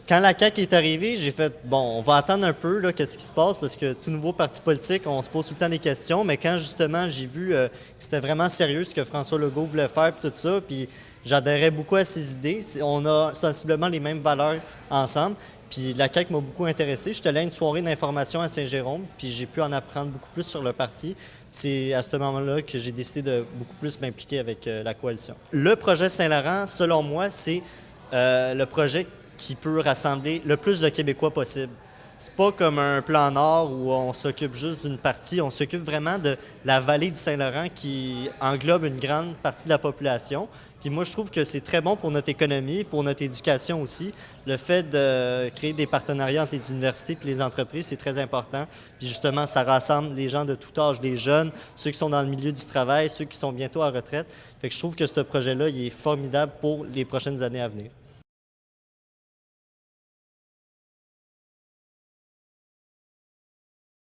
Quand la CAQ est arrivée, j'ai fait, bon, on va attendre un peu, là, qu'est-ce qui se passe, parce que tout nouveau parti politique, on se pose tout le temps des questions, mais quand justement j'ai vu que c'était vraiment sérieux ce que François Legault voulait faire, puis tout ça, puis j'adhérais beaucoup à ses idées. On a sensiblement les mêmes valeurs ensemble, puis la CAQ m'a beaucoup intéressé. J'étais allé à une soirée d'information à Saint-Jérôme, puis j'ai pu en apprendre beaucoup plus sur le parti. C'est à ce moment-là que j'ai décidé de beaucoup plus m'impliquer avec la coalition. Le projet Saint-Laurent, selon moi, c'est le projet qui peut rassembler le plus de Québécois possible. C'est pas comme un plan Nord où on s'occupe juste d'une partie, on s'occupe vraiment de la vallée du Saint-Laurent qui englobe une grande partie de la population. Puis moi, je trouve que c'est très bon pour notre économie, pour notre éducation aussi. Le fait de créer des partenariats entre les universités et les entreprises, c'est très important. Puis justement, ça rassemble les gens de tout âge, des jeunes, ceux qui sont dans le milieu du travail, ceux qui sont bientôt à retraite. Fait que je trouve que ce projet-là, il est formidable pour les prochaines années à venir.